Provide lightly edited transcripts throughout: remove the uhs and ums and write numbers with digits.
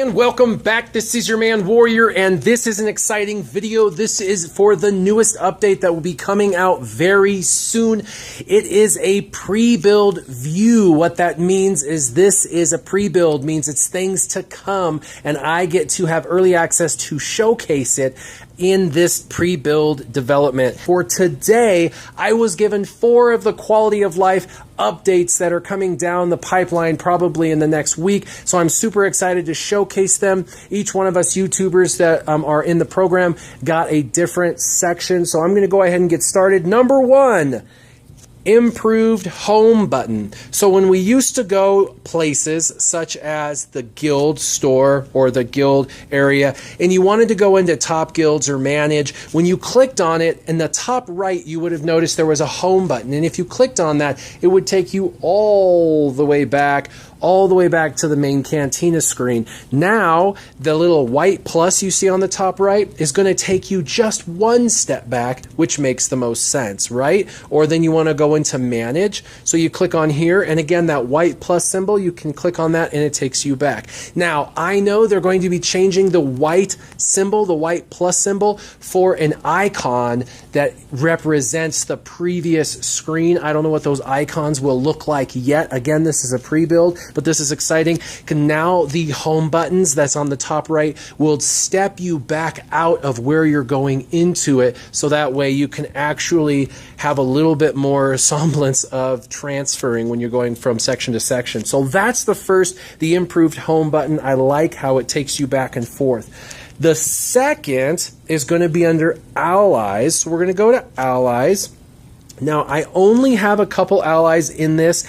And welcome back. This is your man Warrior, and this is an exciting video. This is for the newest update that will be coming out very soon. It is a pre-build view. What that means is this is a pre-build, means it's things to come, and I get to have early access to showcase it in this pre-build development. For today, I was given 4 of the quality of life updates that are coming down the pipeline probably in the next week. So I'm super excited to showcase them. Each one of us YouTubers that are in the program got a different section. So I'm going to go ahead and get started. Number 1. Improved home button. So when we used to go places such as the guild store or the guild area, and you wanted to go into top guilds or manage, when you clicked on it in the top right, you would have noticed there was a home button. And if you clicked on that, it would take you all the way back to the main Cantina screen. Now, the little white plus you see on the top right is going to take you just one step back, which makes the most sense, right? Or then you want to go into manage. So you click on here, and again, that white plus symbol, you can click on that and it takes you back. Now, I know they're going to be changing the white symbol, the white plus symbol, for an icon that represents the previous screen. I don't know what those icons will look like yet. Again, this is a pre-build, but this is exciting. Now the home buttons that's on the top right will step you back out of where you're going into it, so that way you can actually have a little bit more semblance of transferring when you're going from section to section. So that's the first, the improved home button. I like how it takes you back and forth. The second is going to be under allies. So we're going to go to allies. Now, I only have a couple allies in this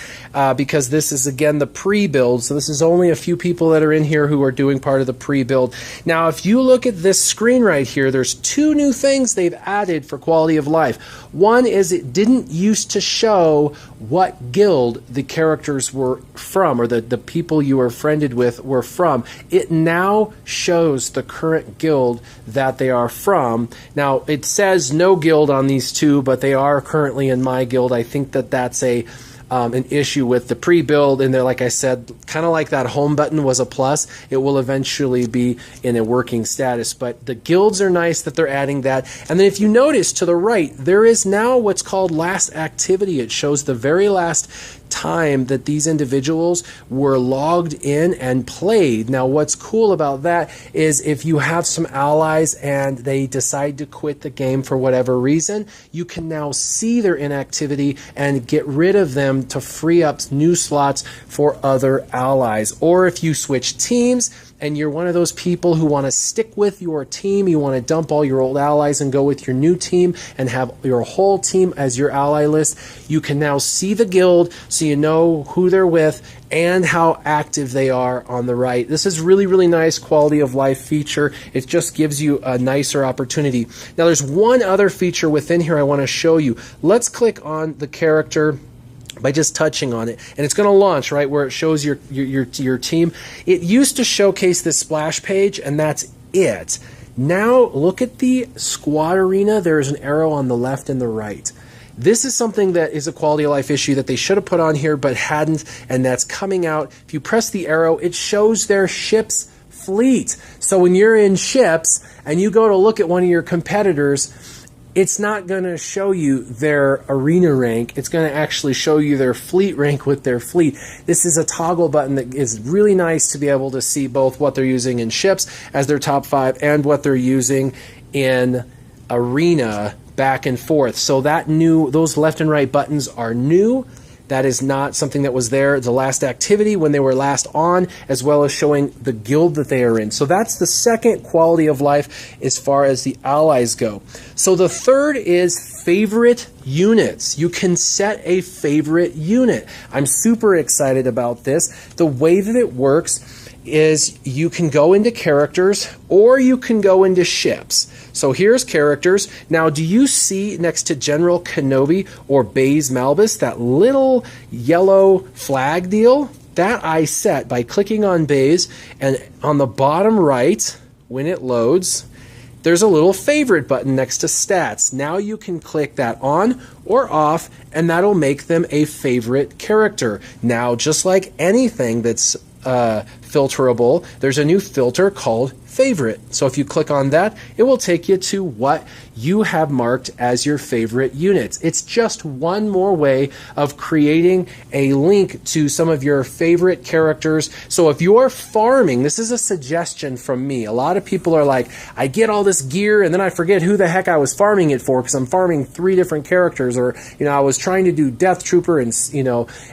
because this is, again, the pre-build. So this is only a few people that are in here who are doing part of the pre-build. Now, if you look at this screen right here, there's 2 new things they've added for quality of life. One is it didn't used to show what guild the characters were from, or the people you were friended with were from. It now shows the current guild that they are from. Now, it says no guild on these 2, but they are currently in my guild. I think that that's an issue with the pre-build, and they're, like I said, kind of like that home button was a plus. It will eventually be in a working status, but the guilds are nice that they're adding that. And then if you notice to the right, there is now what's called last activity. It shows the very last time that these individuals were logged in and played. Now, what's cool about that is if you have some allies and they decide to quit the game for whatever reason, you can now see their inactivity and get rid of them to free up new slots for other allies. Or if you switch teams and you're one of those people who want to stick with your team, you want to dump all your old allies and go with your new team and have your whole team as your ally list, you can now see the guild so you know who they're with and how active they are on the right. This is really, really nice quality of life feature. It just gives you a nicer opportunity. Now, there's one other feature within here I want to show you. Let's click on the character by just touching on it, and it's going to launch right where it shows your team. It used to showcase this splash page, and that's it. Now look at the squad arena. There's an arrow on the left and the right. This is something that is a quality of life issue that they should have put on here but hadn't, and that's coming out. If you press the arrow, it shows their ship's fleet. So when you're in ships and you go to look at one of your competitors, it's not going to show you their arena rank. It's going to actually show you their fleet rank with their fleet. This is a toggle button that is really nice to be able to see both what they're using in ships as their top 5 and what they're using in arena back and forth. So those left and right buttons are new. That is not something that was there the last activity when they were last on, as well as showing the guild that they are in. So that's the second quality of life as far as the allies go. So the third is favorite units. You can set a favorite unit. I'm super excited about this. The way that it works is you can go into characters or you can go into ships. So here's characters. Now, do you see next to General Kenobi or Baze Malbus that little yellow flag deal? That I set by clicking on Baze, and on the bottom right, when it loads, there's a little favorite button next to stats. Now you can click that on or off, and that'll make them a favorite character. Now, just like anything that's filterable, there's a new filter called favorite. So if you click on that, it will take you to what you have marked as your favorite units. It's just one more way of creating a link to some of your favorite characters. So if you're farming, this is a suggestion from me. A lot of people are like, I get all this gear and then I forget who the heck I was farming it for because I'm farming 3 different characters, or I was trying to do Death Trooper and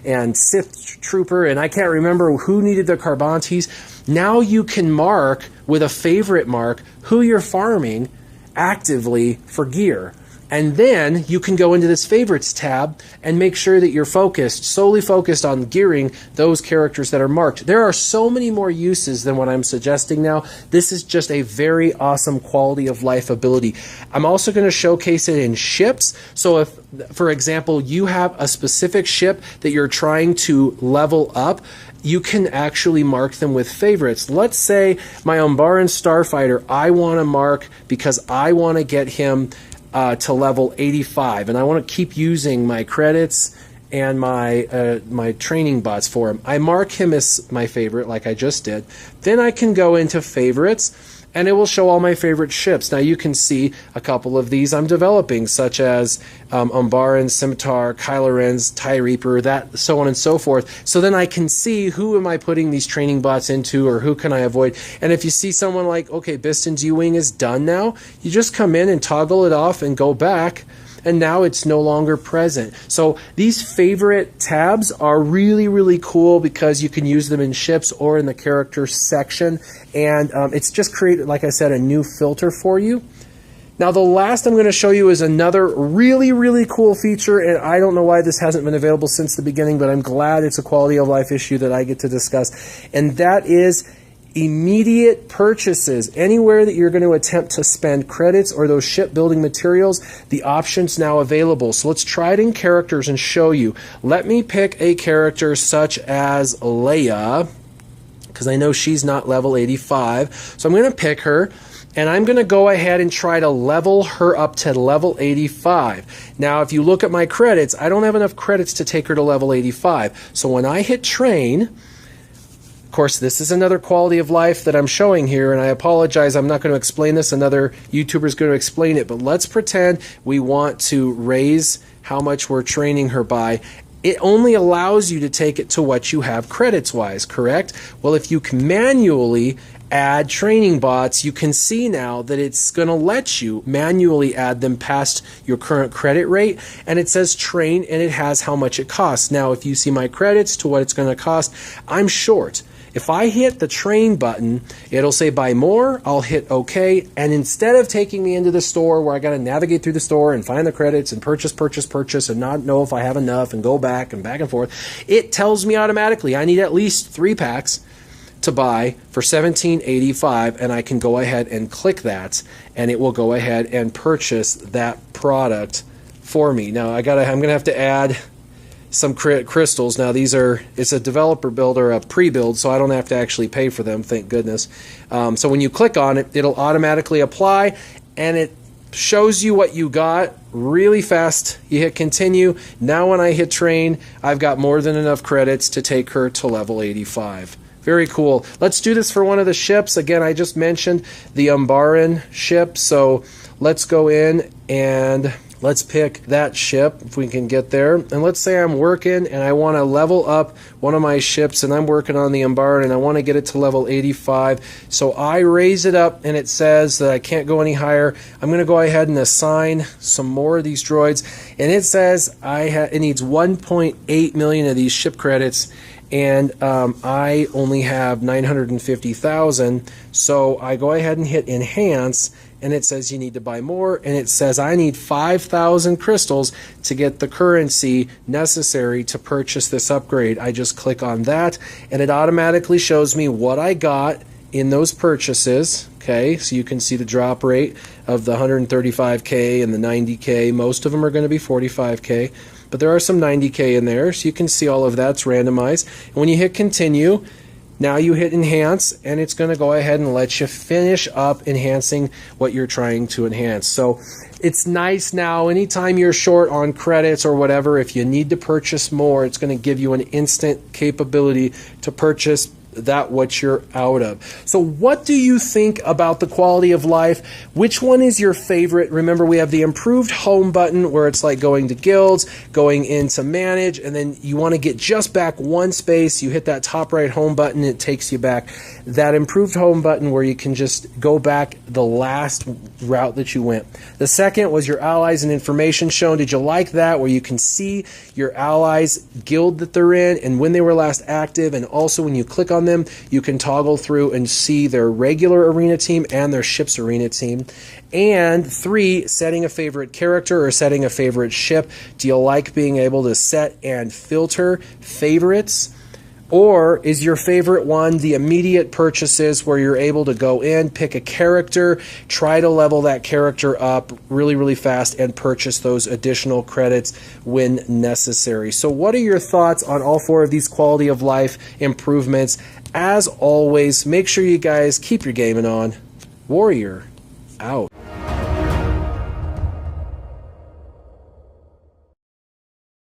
and Sith Trooper and I can't remember who needed the Carbantes. Now you can mark with a favorite mark who you're farming actively for gear. And then you can go into this favorites tab and make sure that you're solely focused on gearing those characters that are marked. There are so many more uses than what I'm suggesting now. This is just a very awesome quality of life ability. I'm also going to showcase it in ships. So if, for example, you have a specific ship that you're trying to level up, you can actually mark them with favorites. Let's say my Umbaran Starfighter, I want to mark because I want to get him to level 85, and I want to keep using my credits and my training bots for him. I mark him as my favorite, like I just did. Then I can go into favorites, and it will show all my favorite ships. Now you can see a couple of these I'm developing, such as Umbaran, Scimitar, Kylo Ren's, TIE Reaper, that, so on and so forth. So then I can see who am I putting these training bots into, or who can I avoid. And if you see someone like, okay, Bistan's U-Wing is done now, you just come in and toggle it off and go back, and now it's no longer present. So these favorite tabs are really, really cool because you can use them in ships or in the character section. And it's just created, like I said, a new filter for you. Now the last I'm going to show you is another really, really cool feature, and I don't know why this hasn't been available since the beginning, but I'm glad it's a quality of life issue that I get to discuss. And that is immediate purchases. Anywhere that you're going to attempt to spend credits or those shipbuilding materials, the option's now available. So let's try it in characters and show you. Let me pick a character such as Leia, because I know she's not level 85. So I'm going to pick her, and I'm going to go ahead and try to level her up to level 85. Now, if you look at my credits, I don't have enough credits to take her to level 85. So when I hit train, of course, this is another quality of life that I'm showing here, and I apologize, I'm not going to explain this. Another YouTuber is going to explain it, but let's pretend we want to raise how much we're training her by. It only allows you to take it to what you have credits-wise, correct? Well, if you can manually add training bots, you can see now that it's going to let you manually add them past your current credit rate, and it says train, and it has how much it costs. Now, if you see my credits to what it's going to cost, I'm short. If I hit the train button, it'll say buy more, I'll hit OK, and instead of taking me into the store where I got to navigate through the store and find the credits and purchase and not know if I have enough and go back and forth, it tells me automatically I need at least 3 packs to buy for $17.85, and I can go ahead and click that, and it will go ahead and purchase that product for me. Now I'm gonna have to add some crystals. Now it's a developer build or a pre-build, so I don't have to actually pay for them, thank goodness. So when you click on it, it'll automatically apply, and it shows you what you got really fast. You hit continue. Now when I hit train, I've got more than enough credits to take her to level 85. Very cool. Let's do this for one of the ships. Again, I just mentioned the Umbaran ship, so let's go in and let's pick that ship if we can get there. And let's say I'm working and I want to level up one of my ships, and I'm working on the Umbaran and I want to get it to level 85. So I raise it up and it says that I can't go any higher. I'm going to go ahead and assign some more of these droids, and it says it needs 1.8 million of these ship credits, and I only have 950,000. So I go ahead and hit enhance, and it says you need to buy more, and it says I need 5,000 crystals to get the currency necessary to purchase this upgrade. I just click on that, and it automatically shows me what I got in those purchases. Okay, so you can see the drop rate of the 135K and the 90K. Most of them are going to be 45K, but there are some 90K in there, so you can see all of that's randomized. And when you hit continue, now you hit enhance, and it's going to go ahead and let you finish up enhancing what you're trying to enhance. So it's nice now, anytime you're short on credits or whatever, if you need to purchase more, it's going to give you an instant capability to purchase that what you're out of. So what do you think about the quality of life? Which one is your favorite? Remember, we have the improved home button where it's like going to guilds, going into manage, and then you want to get just back one space. You hit that top right home button, it takes you back. That improved home button where you can just go back the last route that you went. The second was your allies and information shown. Did you like that, where you can see your allies guild that they're in and when they were last active, and also when you click on them you can toggle through and see their regular arena team and their ship's arena team. And 3, setting a favorite character or setting a favorite ship. Do you like being able to set and filter favorites? Or is your favorite one the immediate purchases where you're able to go in, pick a character, try to level that character up really, really fast and purchase those additional credits when necessary? So what are your thoughts on all 4 of these quality of life improvements? As always, make sure you guys keep your gaming on. Warrior out.